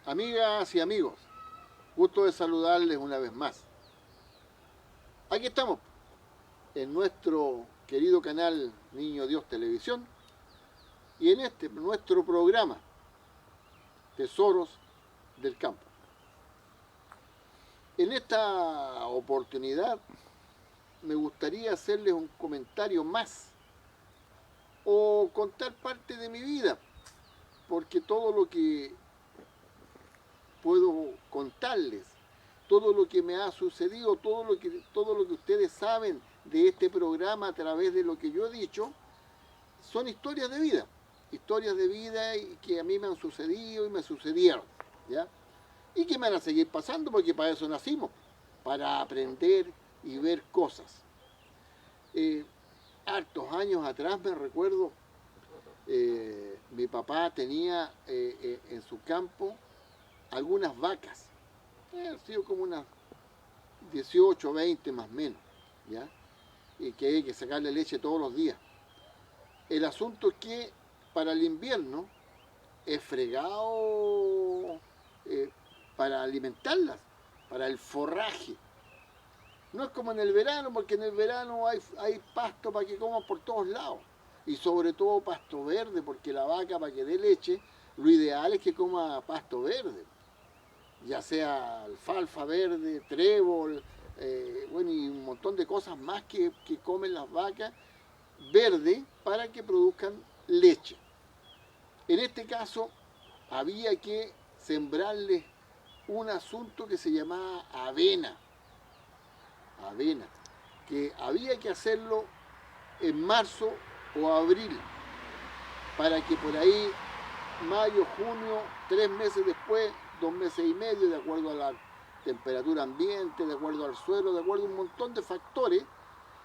Amigas y amigos, gusto de saludarles una vez más. Aquí estamos, en nuestro querido canal Niño Dios Televisión y en este nuestro programa Tesoros del Campo. En esta oportunidad me gustaría hacerles un comentario más o contar parte de mi vida, porque todo lo que puedo contarles, todo lo que me ha sucedido, todo lo que ustedes saben de este programa a través de lo que yo he dicho, son historias de vida que a mí me han sucedido y me sucedieron, ¿ya? Y que me van a seguir pasando porque para eso nacimos, para aprender y ver cosas. Hartos años atrás me recuerdo, mi papá tenía en su campo algunas vacas, han sido como unas 18, 20 más o menos, ¿ya? Y que hay que sacarle leche todos los días. El asunto es que para el invierno es fregado para alimentarlas, para el forraje. No es como en el verano, porque en el verano hay pasto para que coman por todos lados. Y sobre todo pasto verde, porque la vaca para que dé leche, lo ideal es que coma pasto verde. Ya sea alfalfa verde, trébol, bueno, y un montón de cosas más que comen las vacas verde para que produzcan leche. En este caso, había que sembrarles un asunto que se llamaba avena, que había que hacerlo en marzo o abril, para que por ahí, mayo, junio, 3 meses después, 2 meses y medio, de acuerdo a la temperatura ambiente, de acuerdo al suelo, de acuerdo a un montón de factores,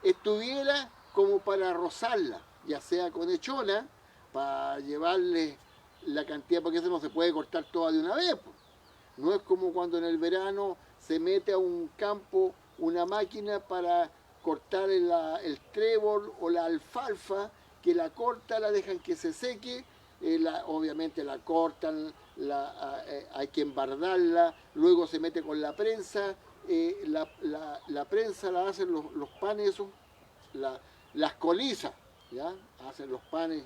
estuviera como para rozarla, ya sea con hechona, para llevarle la cantidad, porque eso no se puede cortar toda de una vez. Pues. No es como cuando en el verano se mete a un campo una máquina para cortar el trébol o la alfalfa, que la corta, la dejan que se seque, obviamente la cortan, hay que embardarla, luego se mete con la prensa, la prensa la hacen los panes esos, las colizas, ¿ya? Hacen los panes,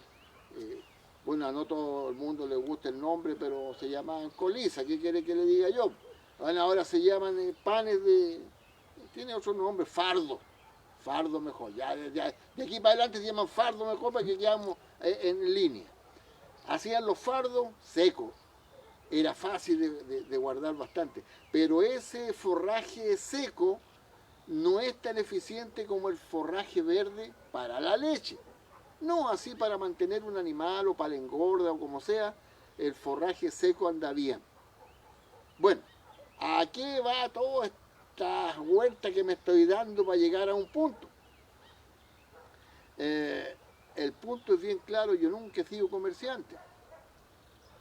bueno, a no todo el mundo le gusta el nombre, pero se llaman colizas, ¿qué quiere que le diga yo? Bueno, ahora se llaman panes tiene otro nombre, fardo mejor, de aquí para adelante se llaman fardo mejor para que quedamos en línea. Hacían los fardos secos, era fácil de guardar bastante, pero ese forraje seco no es tan eficiente como el forraje verde para la leche. No así para mantener un animal o para la engorda o como sea, el forraje seco anda bien. Bueno, ¿a qué va toda esta vuelta que me estoy dando para llegar a un punto? El punto es bien claro, yo nunca he sido comerciante.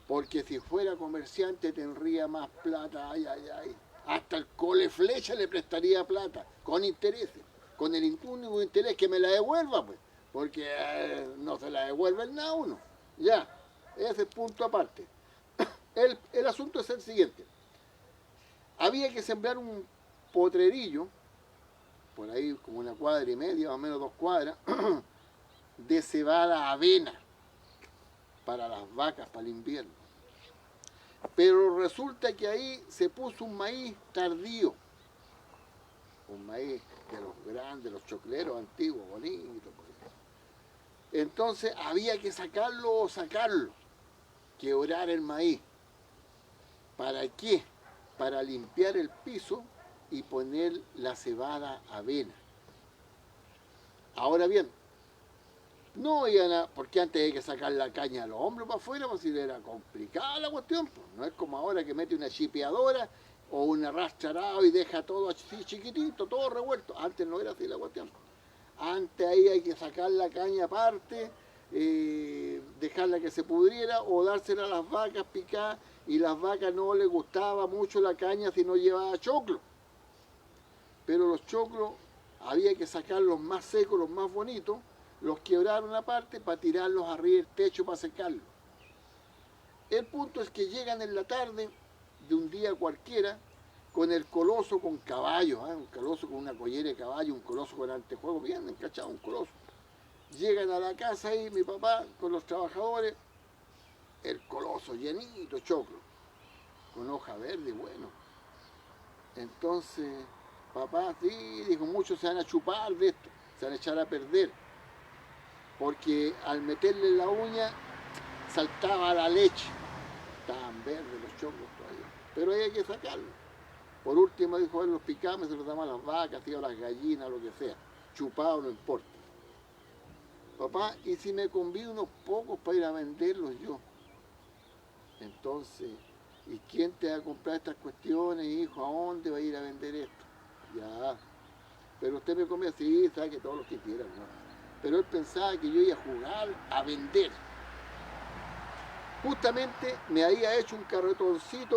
Porque si fuera comerciante tendría más plata, ay. Hasta el cole flecha le prestaría plata, con intereses, con el único interés que me la devuelva, pues, porque no se la devuelven nada a uno. Ya, ese es punto aparte. El asunto es el siguiente. Había que sembrar un potrerillo, por ahí como una cuadra y media, más o menos 2 cuadras, de cebada avena para las vacas, para el invierno. Pero resulta que ahí se puso un maíz tardío, un maíz de los grandes, los chocleros antiguos, bonitos. Entonces había que sacarlo, quebrar el maíz. ¿Para qué? Para limpiar el piso y poner la cebada avena. Ahora bien, no iban a, porque antes hay que sacar la caña a los hombros para afuera, pues si era complicada la cuestión, pues. No es como ahora que mete una chipeadora o un arrastrarado y deja todo así chiquitito, todo revuelto. Antes no era así la cuestión. Antes ahí hay que sacar la caña aparte, dejarla que se pudriera o dársela a las vacas picadas, y las vacas no les gustaba mucho la caña si no llevaba choclo. Pero los choclos había que sacarlos más secos, los más bonitos, los quebraron aparte para tirarlos arriba del techo para secarlos. El punto es que llegan en la tarde de un día cualquiera con el coloso con caballo, un coloso con una collera de caballo, un coloso con antejuegos, bien encachado, un coloso. Llegan a la casa ahí mi papá con los trabajadores, el coloso llenito, choclo, con hoja verde, bueno. Entonces, papá, sí, dijo, muchos se van a chupar de esto, se van a echar a perder, porque al meterle la uña saltaba la leche. Estaban verdes los choclos todavía, pero hay que sacarlo. Por último dijo, los picamos, se los damos a las vacas, a las gallinas, lo que sea. Chupado no importa. Papá, ¿y si me convido unos pocos para ir a venderlos yo? Entonces, ¿y quién te va a comprar estas cuestiones, hijo? ¿A dónde va a ir a vender esto? Ya. Pero usted me come así, sabe que todos los que quieran, ¿no? Pero él pensaba que yo iba a jugar a vender. Justamente me había hecho un carretoncito,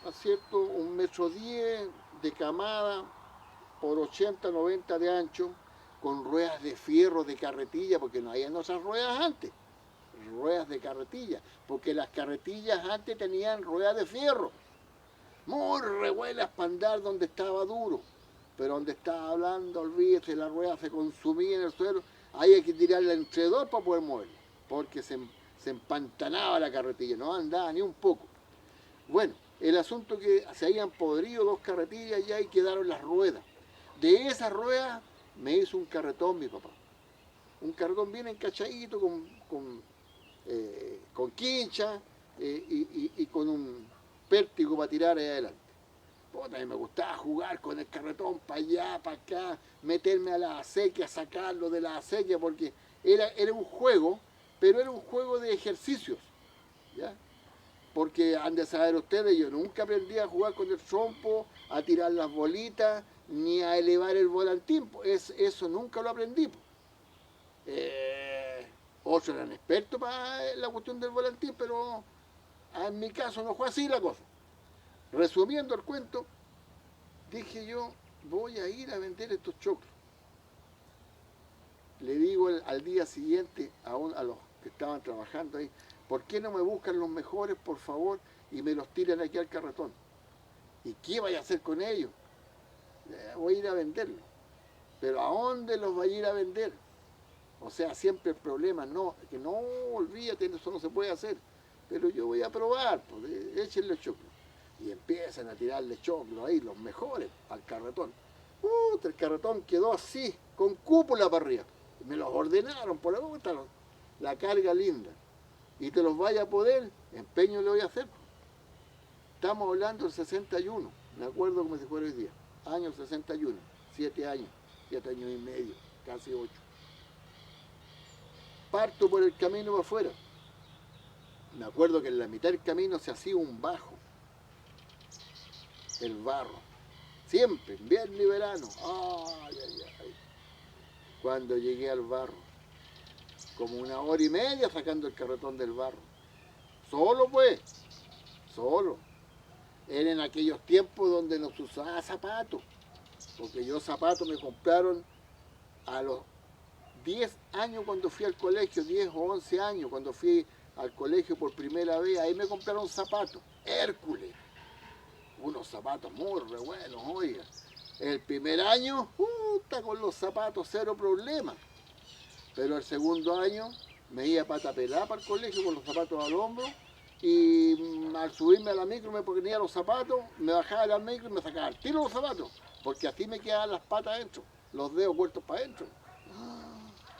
¿no es cierto? 1,10 m de camada por 80, 90 de ancho, con ruedas de fierro de carretilla, porque no había otras ruedas antes. Ruedas de carretilla, porque las carretillas antes tenían ruedas de fierro, muy revuelas para andar donde estaba duro, pero donde estaba hablando, olvídese, la rueda se consumía en el suelo, ahí hay que tirarla entre dos para poder moverla, porque se empantanaba la carretilla, no andaba ni un poco. Bueno, el asunto que se habían podrido 2 carretillas y ahí quedaron las ruedas. De esas ruedas me hizo un carretón mi papá, un carretón bien encachadito con quincha y con un pértigo para tirar ahí adelante. Puta, a mí me gustaba jugar con el carretón para allá, para acá, meterme a la acequia, sacarlo de la acequia, porque era un juego, pero era un juego de ejercicios, ¿ya? Porque han de saber ustedes, yo nunca aprendí a jugar con el trompo, a tirar las bolitas, ni a elevar el volantín, eso nunca lo aprendí. Otros eran expertos para la cuestión del volantín, pero en mi caso no fue así la cosa. Resumiendo el cuento, dije yo, voy a ir a vender estos choclos. Le digo al día siguiente a los que estaban trabajando ahí, ¿por qué no me buscan los mejores, por favor, y me los tiran aquí al carretón? ¿Y qué vaya a hacer con ellos? Voy a ir a venderlos. ¿Pero a dónde los voy a ir a vender? O sea, siempre el problema, no, que no, olvídate, eso no se puede hacer. Pero yo voy a probar, pues, échenle choclo. Y empiezan a tirarle choclo ahí, los mejores, al carretón. El carretón quedó así, con cúpula para arriba. Me los ordenaron, por la boca, la carga linda. Y te los vaya a poder, empeño le voy a hacer. Estamos hablando del 61, me acuerdo como si fuera hoy día. Año 61, 7 años, 7 años y medio, casi 8. Parto por el camino para afuera. Me acuerdo que en la mitad del camino se hacía un bajo. El barro. Siempre, invierno y verano. Ay, ay, ay. Cuando llegué al barro, como 1 hora y media sacando el carretón del barro. Solo pues, solo. Era en aquellos tiempos donde no se usaba zapatos. Porque yo zapatos me compraron a los 10 años cuando fui al colegio, 10 o 11 años cuando fui al colegio por primera vez, ahí me compraron zapatos, Hércules, unos zapatos muy re buenos, oiga. El primer año, con los zapatos cero problema, pero el segundo año me iba pata pelada para el colegio con los zapatos al hombro y al subirme a la micro me ponía los zapatos, me bajaba de la micro y me sacaba el tiro los zapatos, porque así me quedaban las patas adentro, los dedos vueltos para adentro.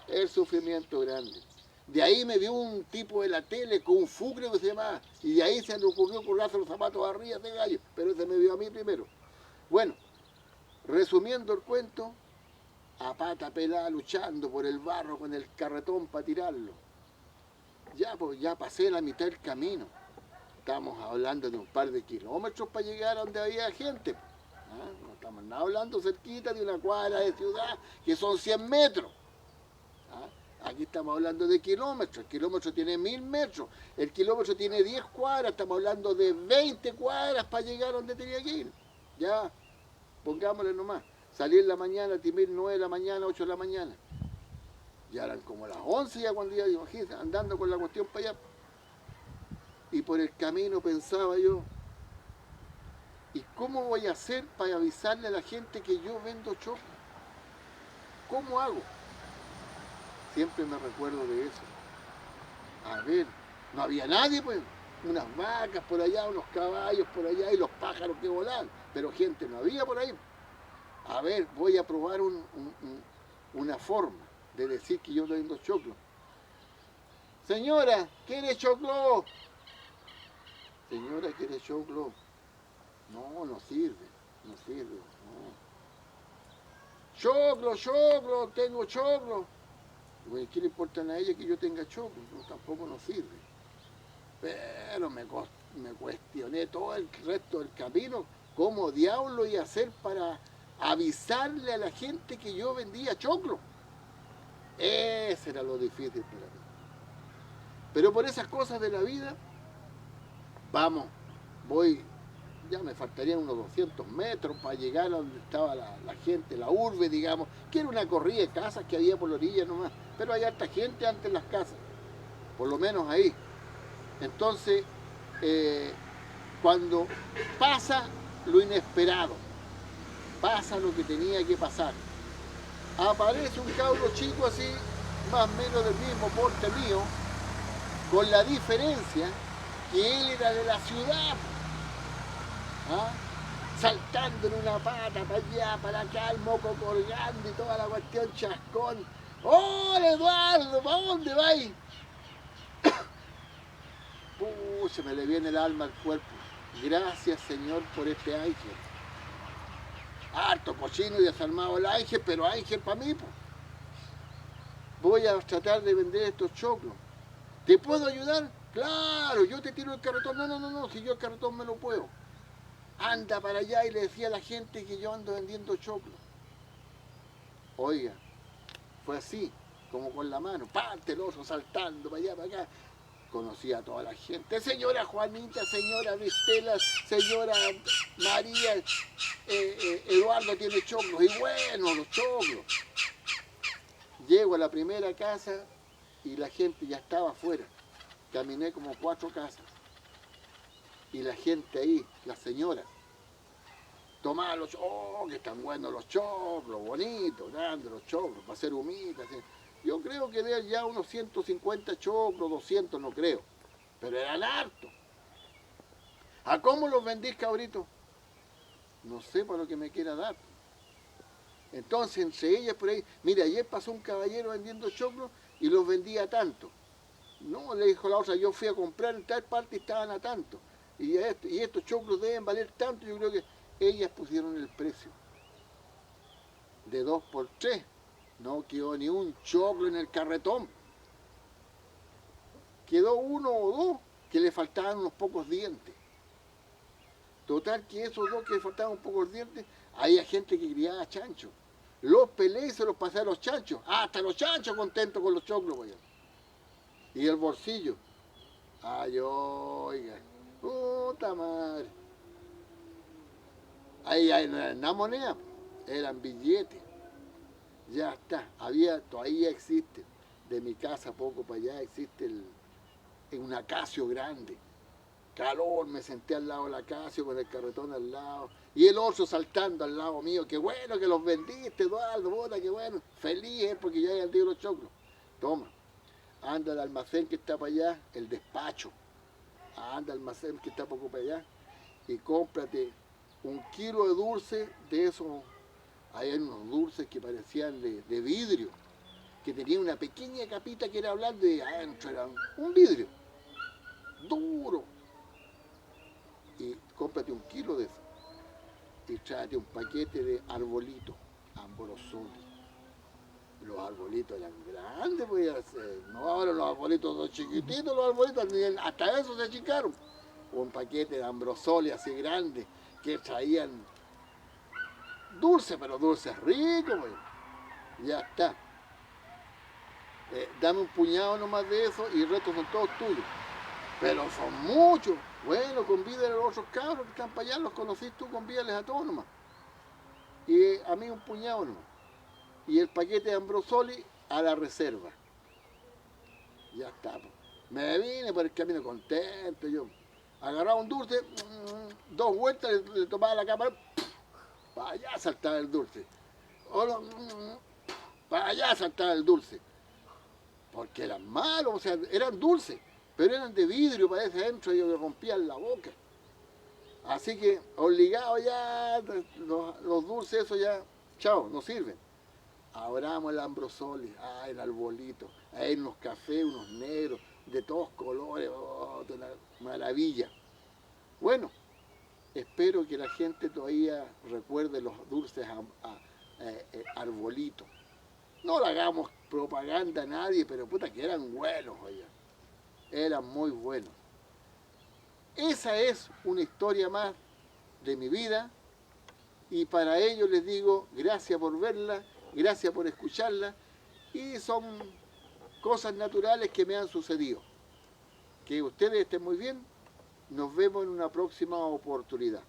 El sufrimiento grande. De ahí me vio un tipo de la tele con un fucre que se llamaba, y de ahí se le ocurrió colgarse los zapatos arriba de gallo, pero ese me vio a mí primero. Bueno, resumiendo el cuento, a pata pelada luchando por el barro con el carretón para tirarlo. Ya, pues ya pasé la mitad del camino. Estamos hablando de un par de kilómetros para llegar a donde había gente. No estamos nada hablando cerquita de una cuadra de ciudad que son 100 metros. Aquí estamos hablando de kilómetros, el kilómetro tiene 1000 metros, el kilómetro tiene 10 cuadras, estamos hablando de 20 cuadras para llegar donde tenía que ir. Ya, pongámosle nomás, salí en la mañana, timir 9 de la mañana, 8 de la mañana. Ya eran como las 11 ya cuando iba, imagínate, andando con la cuestión para allá. Y por el camino pensaba yo, ¿y cómo voy a hacer para avisarle a la gente que yo vendo choclo? ¿Cómo hago? Siempre me recuerdo de eso. A ver, no había nadie, pues. Unas vacas por allá, unos caballos por allá y los pájaros que volaban. Pero gente no había por ahí. A ver, voy a probar una forma de decir que yo vendo choclo. Señora, ¿quiere choclo? Señora, ¿quiere choclo? No, no sirve, no sirve. No. Choclo, choclo, tengo choclo. Bueno, ¿qué le importan a ella que yo tenga choclo? No, tampoco nos sirve. Pero me cuestioné todo el resto del camino, cómo diablo iba a hacer para avisarle a la gente que yo vendía choclo. Ese era lo difícil para mí. Pero por esas cosas de la vida, vamos, voy, ya me faltarían unos 200 metros para llegar a donde estaba la gente, la urbe, digamos, que era una corrida de casas que había por la orilla nomás, pero hay harta gente antes en las casas, por lo menos ahí. Entonces, cuando pasa lo inesperado, pasa lo que tenía que pasar, aparece un cabro chico así, más o menos del mismo porte mío, con la diferencia que él era de la ciudad, ¿ah? Saltando en una pata, para allá, para acá, el moco colgando y toda la cuestión chascón. ¡Hola, Eduardo! ¿Para dónde vais? Se me le viene el alma al cuerpo. Gracias, Señor, por este ángel. Harto cochino y desarmado el ángel, pero ángel para mí, pues. Voy a tratar de vender estos choclos. ¿Te puedo ayudar? Claro, yo te tiro el carretón. No, si yo el carretón me lo puedo. Anda para allá y le decía a la gente que yo ando vendiendo choclo. Oiga, fue así, como con la mano, parte el oso saltando para allá, para acá. Conocí a toda la gente, señora Juanita, señora Vistela, señora María, Eduardo tiene choclos, y bueno, los choclos. Llego a la primera casa y la gente ya estaba afuera. Caminé como 4 casas. Y la gente ahí, las señoras, tomaban los choclos, oh, que están buenos los choclos, bonitos, grandes los choclos, para hacer humitas. Yo creo que eran ya unos 150 choclos, 200 no creo, pero eran hartos. ¿A cómo los vendís, cabrito? No sé para lo que me quiera dar. Entonces, entre ellas por ahí, mira, ayer pasó un caballero vendiendo choclos y los vendía tanto. No, le dijo la otra, yo fui a comprar en tal parte y estaban a tanto. Y estos choclos deben valer tanto, yo creo que ellas pusieron el precio. De 2 por 3. No quedó ni un choclo en el carretón. Quedó 1 o 2 que le faltaban unos pocos dientes. Total que esos 2 que le faltaban unos pocos dientes, había gente que criaba chancho. Los peleé y se los pasé a los chanchos. Hasta los chanchos contentos con los choclos, vaya. Y el bolsillo. Ay, oiga. Puta madre. Ahí no eran nada moneda, eran billetes. Ya está. Todavía existe. De mi casa poco para allá existe un acacio grande. Calor, me senté al lado del acacio con el carretón al lado. Y el oso saltando al lado mío. Qué bueno que los vendiste, Eduardo, bola, qué bueno. Feliz porque ya había vendido los choclos. Toma. Anda al almacén que está para allá, el despacho. Anda al almacén que está poco para allá y cómprate 1 kilo de dulce de esos. Hay unos dulces que parecían de vidrio, que tenían una pequeña capita que era blanda y adentro era un vidrio, duro. Y cómprate 1 kilo de eso. Y tráete un paquete de arbolitos, ambrosoli. Los arbolitos eran grandes, pues, no ahora los arbolitos son chiquititos, los arbolitos, hasta eso se achicaron. Un paquete de ambrosoli así grande, que traían dulce, pero dulces ricos, pues. Ya está. Dame un puñado nomás de eso y el resto son todos tuyos. Pero son muchos. Bueno, convídale a los otros cabros que están para allá, los conocís tú, convídales a todos nomás. Y a mí un puñado nomás. Y el paquete de ambrosoli a la reserva. Ya está. Me vine por el camino contento yo. Agarraba un dulce, dos vueltas, le tomaba la cámara, para allá saltaba el dulce. Para allá saltaba el dulce. Porque eran malos, o sea, eran dulces, pero eran de vidrio, parece, adentro, y me rompían la boca. Así que, obligado ya, los dulces, eso ya, chao, no sirven. Abramos el Ambrosoli, el arbolito, hay unos cafés, unos negros, de todos colores, una maravilla. Bueno, espero que la gente todavía recuerde los dulces arbolitos. No le hagamos propaganda a nadie, pero puta que eran buenos, oye. Eran muy buenos. Esa es una historia más de mi vida y para ello les digo gracias por verla, gracias por escucharla y son cosas naturales que me han sucedido. Que ustedes estén muy bien, nos vemos en una próxima oportunidad.